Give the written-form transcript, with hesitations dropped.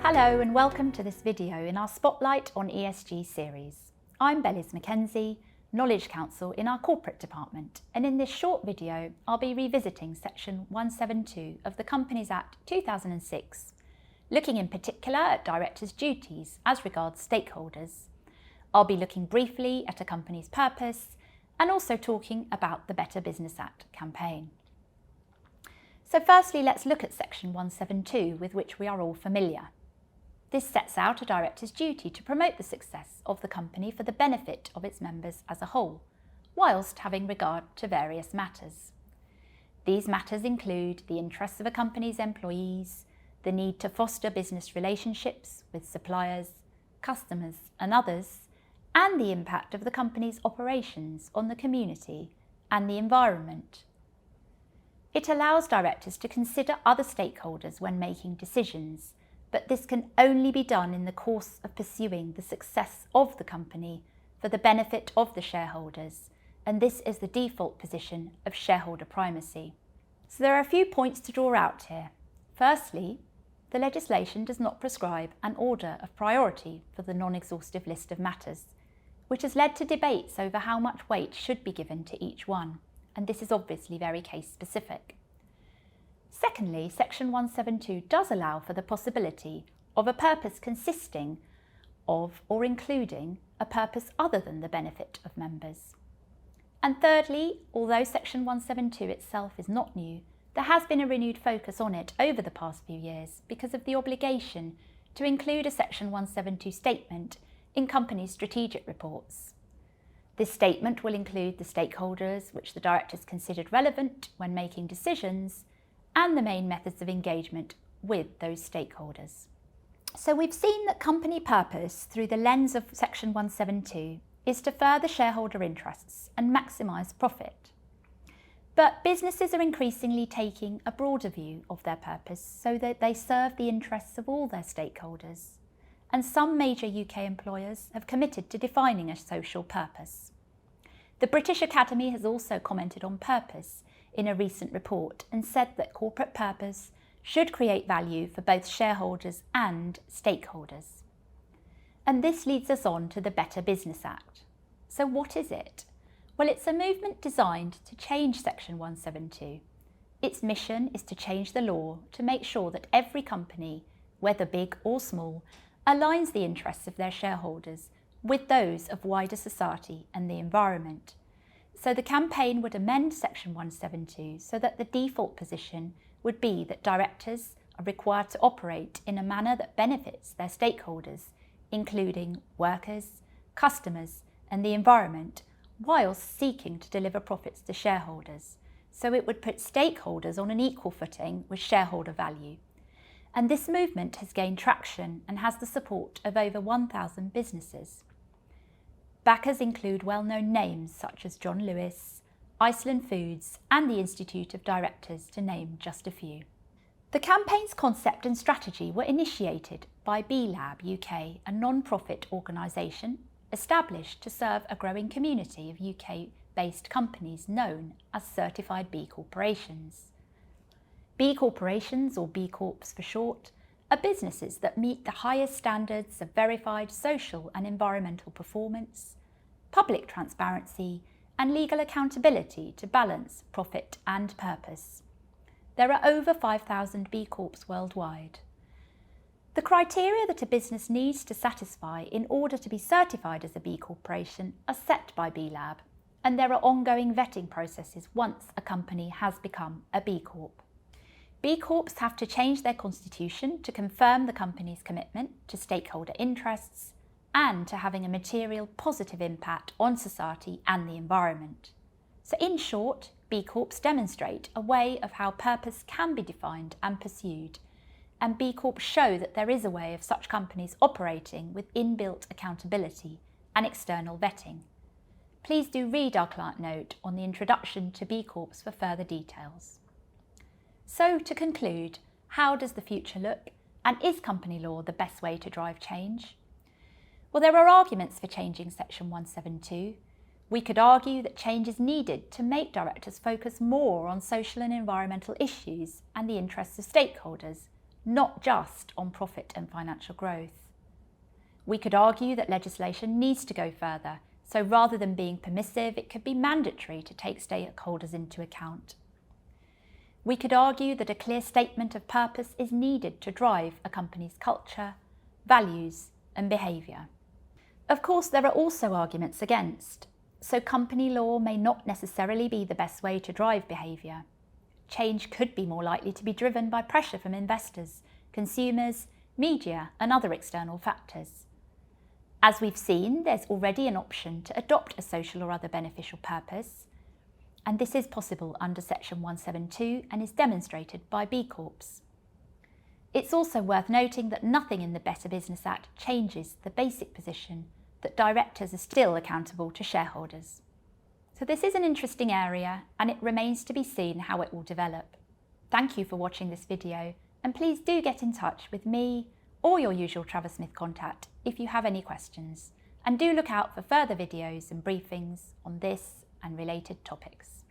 Hello and welcome to this video in our Spotlight on ESG series. I'm Bellis Mackenzie, Knowledge Counsel in our Corporate Department, and in this short video I'll be revisiting Section 172 of the Companies Act 2006, looking in particular at directors' duties as regards stakeholders. I'll be looking briefly at a company's purpose and also talking about the Better Business Act campaign. So firstly, let's look at Section 172, with which we are all familiar. This sets out a director's duty to promote the success of the company for the benefit of its members as a whole, whilst having regard to various matters. These matters include the interests of a company's employees, the need to foster business relationships with suppliers, customers and others, and the impact of the company's operations on the community and the environment. It allows directors to consider other stakeholders when making decisions, but this can only be done in the course of pursuing the success of the company for the benefit of the shareholders, and this is the default position of shareholder primacy. So there are a few points to draw out here. Firstly, the legislation does not prescribe an order of priority for the non-exhaustive list of matters, which has led to debates over how much weight should be given to each one, and this is obviously very case specific. Secondly, Section 172 does allow for the possibility of a purpose consisting of or including a purpose other than the benefit of members. And thirdly, although Section 172 itself is not new, there has been a renewed focus on it over the past few years because of the obligation to include a Section 172 statement in companies' strategic reports. This statement will include the stakeholders which the directors considered relevant when making decisions and the main methods of engagement with those stakeholders. So we've seen that company purpose through the lens of Section 172 is to further shareholder interests and maximise profit. But businesses are increasingly taking a broader view of their purpose so that they serve the interests of all their stakeholders. And some major UK employers have committed to defining a social purpose. The British Academy has also commented on purpose in a recent report and said that corporate purpose should create value for both shareholders and stakeholders. And this leads us on to the Better Business Act. So what is it? Well, it's a movement designed to change Section 172. Its mission is to change the law to make sure that every company, whether big or small, aligns the interests of their shareholders with those of wider society and the environment. So the campaign would amend Section 172 so that the default position would be that directors are required to operate in a manner that benefits their stakeholders, including workers, customers and the environment, whilst seeking to deliver profits to shareholders. So it would put stakeholders on an equal footing with shareholder value. And this movement has gained traction and has the support of over 1,000 businesses. Backers include well-known names such as John Lewis, Iceland Foods and the Institute of Directors, to name just a few. The campaign's concept and strategy were initiated by BLab UK, a non-profit organisation established to serve a growing community of UK-based companies known as certified B corporations. B corporations, or BCorps for short, are businesses that meet the highest standards of verified social and environmental performance, public transparency and legal accountability to balance profit and purpose. There are over 5,000 B Corps worldwide. The criteria that a business needs to satisfy in order to be certified as a B Corporation are set by BLab, and there are ongoing vetting processes once a company has become a B Corp. B Corps have to change their constitution to confirm the company's commitment to stakeholder interests and to having a material positive impact on society and the environment. So in short, B Corps demonstrate a way of how purpose can be defined and pursued, and B Corps show that there is a way of such companies operating with inbuilt accountability and external vetting. Please do read our client note on the introduction to B Corps for further details. So to conclude, how does the future look, and is company law the best way to drive change? Well, there are arguments for changing Section 172. We could argue that change is needed to make directors focus more on social and environmental issues and the interests of stakeholders, not just on profit and financial growth. We could argue that legislation needs to go further, so rather than being permissive, it could be mandatory to take stakeholders into account. We could argue that a clear statement of purpose is needed to drive a company's culture, values, and behaviour. Of course, there are also arguments against. So company law may not necessarily be the best way to drive behaviour. Change could be more likely to be driven by pressure from investors, consumers, media, and other external factors. As we've seen, there's already an option to adopt a social or other beneficial purpose, and this is possible under Section 172 and is demonstrated by BCorps. It's also worth noting that nothing in the Better Business Act changes the basic position that directors are still accountable to shareholders. So this is an interesting area, and it remains to be seen how it will develop. Thank you for watching this video, and please do get in touch with me or your usual Travers Smith contact if you have any questions, and do look out for further videos and briefings on this and related topics.